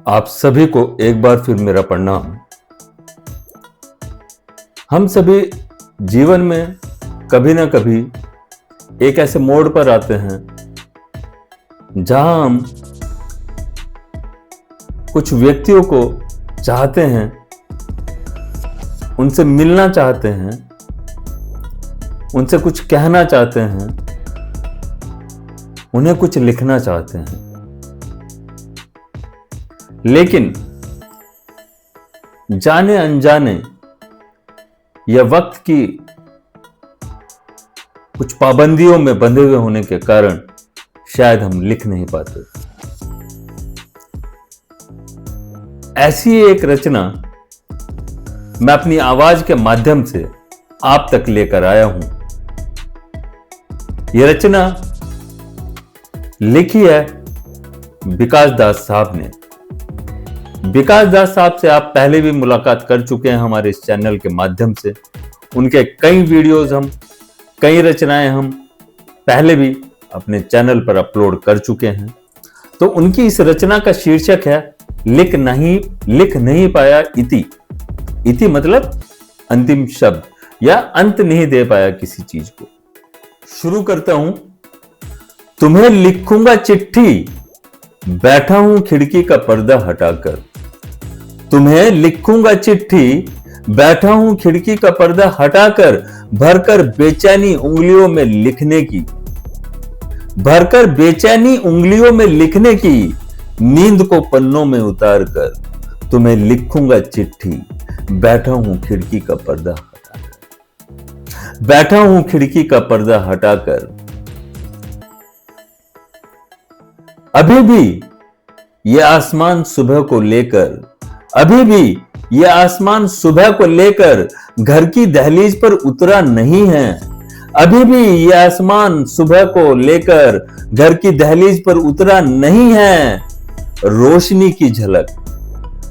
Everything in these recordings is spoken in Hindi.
आप सभी को एक बार फिर मेरा प्रणाम। हम सभी जीवन में कभी ना कभी एक ऐसे मोड़ पर आते हैं जहां हम कुछ व्यक्तियों को चाहते हैं, उनसे मिलना चाहते हैं, उनसे कुछ कहना चाहते हैं, उन्हें कुछ लिखना चाहते हैं, लेकिन जाने अनजाने या वक्त की कुछ पाबंदियों में बंधे हुए होने के कारण शायद हम लिख नहीं पाते। ऐसी एक रचना मैं अपनी आवाज के माध्यम से आप तक लेकर आया हूं। यह रचना लिखी है विकास दास साहब ने। विकास दास साहब से आप पहले भी मुलाकात कर चुके हैं हमारे इस चैनल के माध्यम से। उनके कई वीडियोस कई रचनाएं हम पहले भी अपने चैनल पर अपलोड कर चुके हैं। तो उनकी इस रचना का शीर्षक है लिख नहीं पाया इति। इति मतलब अंतिम शब्द या अंत नहीं दे पाया किसी चीज को। शुरू करता हूं। तुम्हें लिखूंगा चिट्ठी, बैठा हूं खिड़की का पर्दा हटाकर। तुम्हें लिखूंगा चिट्ठी, बैठा हूं खिड़की का पर्दा हटाकर, भरकर बेचैनी उंगलियों में लिखने की, भरकर बेचैनी उंगलियों में लिखने की, नींद को पन्नों में उतार कर। तुम्हें लिखूंगा चिट्ठी, बैठा हूं खिड़की का पर्दा हटाकर, बैठा हूं खिड़की का पर्दा हटाकर। अभी भी यह आसमान सुबह को लेकर, अभी भी यह आसमान सुबह को लेकर घर की दहलीज पर उतरा नहीं है। अभी भी यह आसमान सुबह को लेकर घर की दहलीज पर उतरा नहीं है। रोशनी की झलक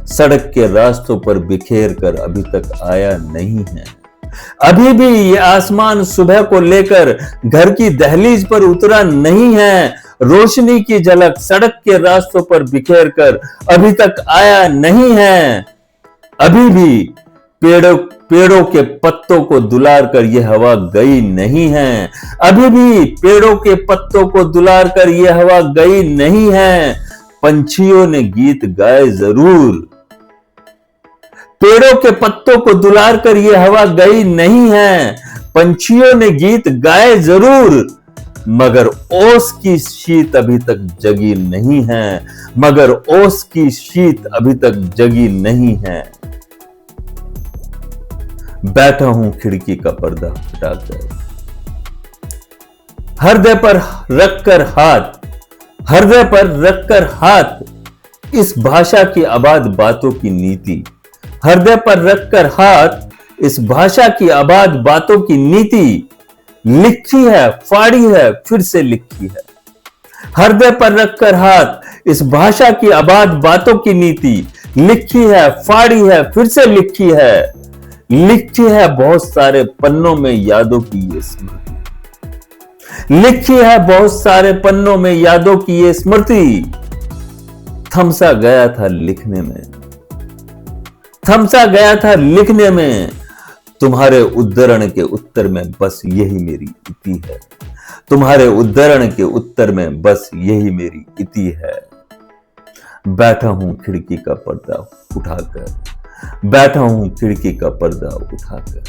सड़क के रास्तों पर बिखेर कर अभी तक आया नहीं है। अभी भी यह आसमान सुबह को लेकर घर की दहलीज पर उतरा नहीं है। रोशनी की झलक सड़क के रास्तों पर बिखेर कर अभी तक आया नहीं है। अभी भी पेड़ों के पत्तों को दुलार कर यह हवा गई नहीं है। अभी भी पेड़ों के पत्तों को दुलार कर यह हवा गई नहीं है। पंछियों ने गीत गाए जरूर, पेड़ों के पत्तों को दुलार कर यह हवा गई नहीं है। पंछियों ने गीत गाए जरूर, मगर ओस की शीत अभी तक जगी नहीं है। मगर ओस की शीत अभी तक जगी नहीं है। बैठा हूं खिड़की का पर्दा हटाकर, हृदय पर रखकर हाथ, हृदय पर रखकर हाथ, इस भाषा की आबाद बातों की नीति, हृदय पर रखकर हाथ, इस भाषा की आबाद बातों की नीति, लिखी है, फाड़ी है, फिर से लिखी है। हृदय पर रखकर हाथ, इस भाषा की आबाद बातों की नीति, लिखी है, फाड़ी है, फिर से लिखी है। लिखी है बहुत सारे पन्नों में यादों की ये स्मृति, लिखी है बहुत सारे पन्नों में यादों की ये स्मृति। थमसा गया था लिखने में, थमसा गया था लिखने में, तुम्हारे उद्धरण के उत्तर में बस यही मेरी इति है। तुम्हारे उद्धरण के उत्तर में बस यही मेरी इति है। बैठा हूं खिड़की का पर्दा उठाकर, बैठा हूं खिड़की का पर्दा उठाकर।